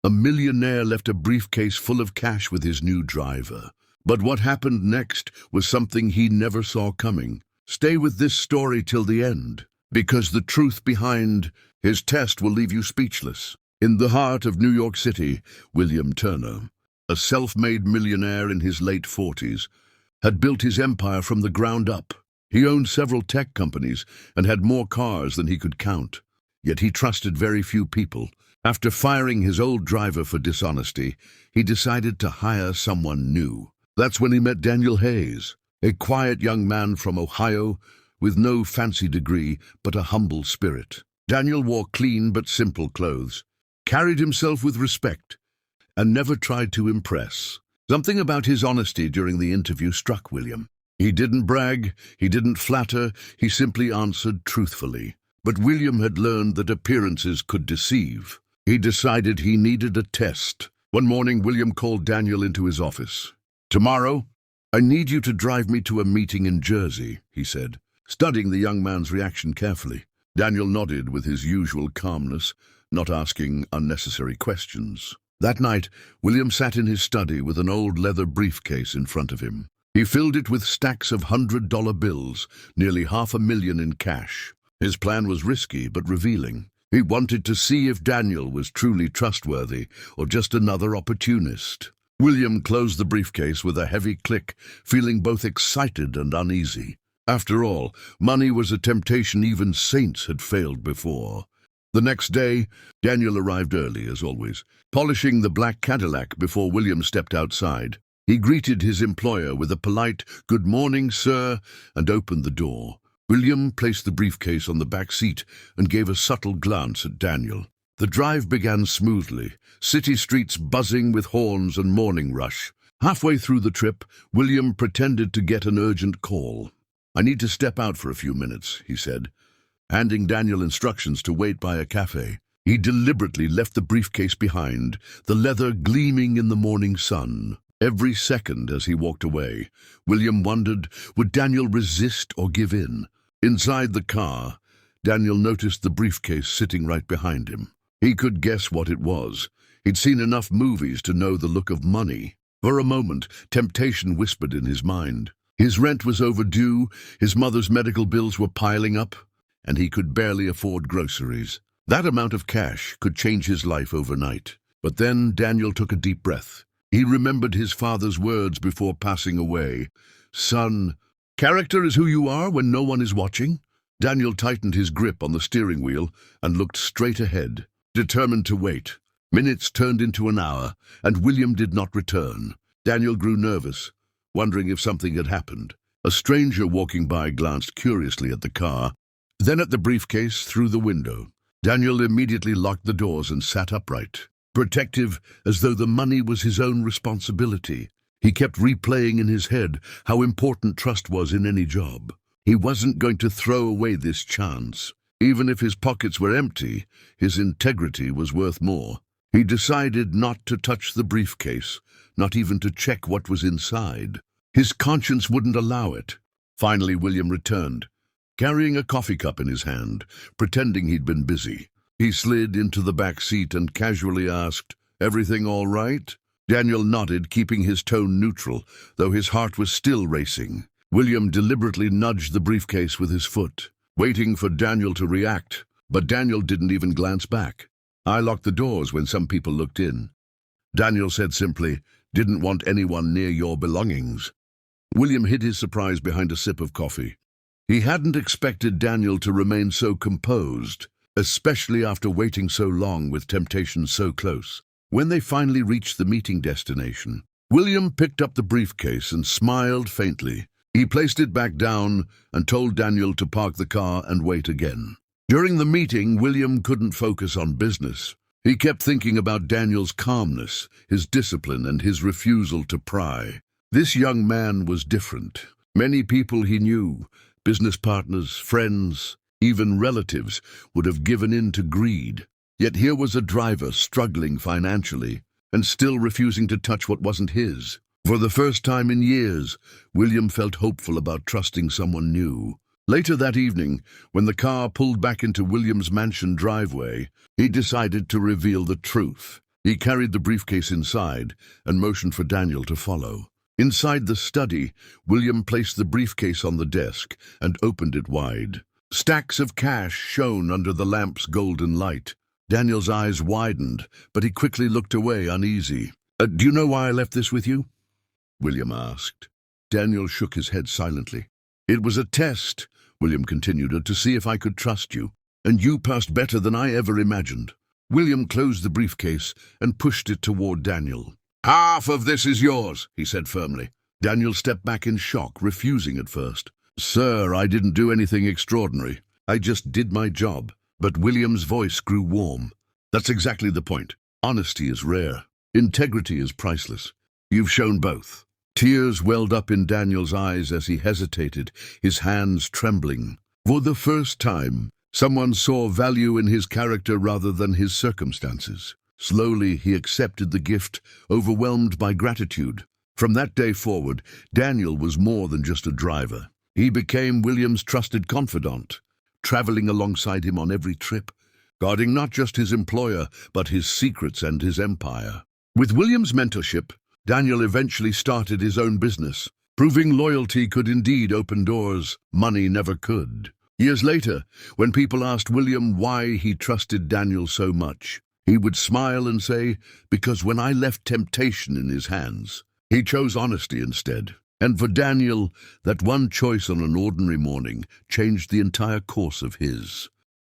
A millionaire left a briefcase full of cash with his new driver. But what happened next was something he never saw coming. Stay with this story till the end, because the truth behind his test will leave you speechless. In the heart of New York City, William Turner, a self-made millionaire in his late 40s, had built his empire from the ground up. He owned several tech companies and had more cars than he could count. Yet he trusted very few people. After firing his old driver for dishonesty, he decided to hire someone new. That's when he met Daniel Hayes, a quiet young man from Ohio with no fancy degree but a humble spirit. Daniel wore clean but simple clothes, carried himself with respect, and never tried to impress. Something about his honesty during the interview struck William. He didn't brag, he didn't flatter, he simply answered truthfully. But William had learned that appearances could deceive. He decided he needed a test. One morning, William called Daniel into his office. "Tomorrow, I need you to drive me to a meeting in Jersey," he said, studying the young man's reaction carefully. Daniel nodded with his usual calmness, not asking unnecessary questions. That night, William sat in his study with an old leather briefcase in front of him. He filled it with stacks of $100 bills, nearly $500,000 in cash. His plan was risky but revealing. He wanted to see if Daniel was truly trustworthy or just another opportunist. William closed the briefcase with a heavy click, feeling both excited and uneasy. After all, money was a temptation even saints had failed before. The next day, Daniel arrived early, as always, polishing the black Cadillac before William stepped outside. He greeted his employer with a polite, "Good morning, sir," and opened the door. William placed the briefcase on the back seat and gave a subtle glance at Daniel. The drive began smoothly, city streets buzzing with horns and morning rush. Halfway through the trip, William pretended to get an urgent call. "I need to step out for a few minutes," he said, handing Daniel instructions to wait by a cafe. He deliberately left the briefcase behind, the leather gleaming in the morning sun. Every second as he walked away, William wondered, would Daniel resist or give in? Inside the car, Daniel noticed the briefcase sitting right behind him. He could guess what it was. He'd seen enough movies to know the look of money. For a moment, temptation whispered in his mind. His rent was overdue, his mother's medical bills were piling up, and he could barely afford groceries. That amount of cash could change his life overnight. But then Daniel took a deep breath. He remembered his father's words before passing away. "Son, character is who you are when no one is watching." Daniel tightened his grip on the steering wheel and looked straight ahead, determined to wait. Minutes turned into an hour, and William did not return. Daniel grew nervous, wondering if something had happened. A stranger walking by glanced curiously at the car, then at the briefcase through the window. Daniel immediately locked the doors and sat upright, protective as though the money was his own responsibility. He kept replaying in his head how important trust was in any job. He wasn't going to throw away this chance. Even if his pockets were empty, his integrity was worth more. He decided not to touch the briefcase, not even to check what was inside. His conscience wouldn't allow it. Finally, William returned, carrying a coffee cup in his hand, pretending he'd been busy. He slid into the back seat and casually asked, "Everything all right?" Daniel nodded, keeping his tone neutral, though his heart was still racing. William deliberately nudged the briefcase with his foot, waiting for Daniel to react, but Daniel didn't even glance back. "I locked the doors when some people looked in." Daniel said simply, "Didn't want anyone near your belongings." William hid his surprise behind a sip of coffee. He hadn't expected Daniel to remain so composed, especially after waiting so long with temptation so close. When they finally reached the meeting destination, William picked up the briefcase and smiled faintly. He placed it back down and told Daniel to park the car and wait again. During the meeting, William couldn't focus on business. He kept thinking about Daniel's calmness, his discipline, and his refusal to pry. This young man was different. Many people he knew, business partners, friends, even relatives, would have given in to greed. Yet here was a driver struggling financially and still refusing to touch what wasn't his. For the first time in years, William felt hopeful about trusting someone new. Later that evening, when the car pulled back into William's mansion driveway, he decided to reveal the truth. He carried the briefcase inside and motioned for Daniel to follow. Inside the study, William placed the briefcase on the desk and opened it wide. Stacks of cash shone under the lamp's golden light. Daniel's eyes widened, but he quickly looked away, uneasy. Do you know why I left this with you?" William asked. Daniel shook his head silently. "It was a test," William continued, "to see if I could trust you, and you passed better than I ever imagined." William closed the briefcase and pushed it toward Daniel. "Half of this is yours," he said firmly. Daniel stepped back in shock, refusing at first. "Sir, I didn't do anything extraordinary. I just did my job." But William's voice grew warm. "That's exactly the point. Honesty is rare. Integrity is priceless. You've shown both." Tears welled up in Daniel's eyes as he hesitated, his hands trembling. For the first time, someone saw value in his character rather than his circumstances. Slowly, he accepted the gift, overwhelmed by gratitude. From that day forward, Daniel was more than just a driver. He became William's trusted confidant, traveling alongside him on every trip, guarding not just his employer, but his secrets and his empire. With William's mentorship, Daniel eventually started his own business, proving loyalty could indeed open doors money never could. Years later, when people asked William why he trusted Daniel so much, he would smile and say, "Because when I left temptation in his hands, he chose honesty instead." And for Daniel, that one choice on an ordinary morning changed the entire course of his.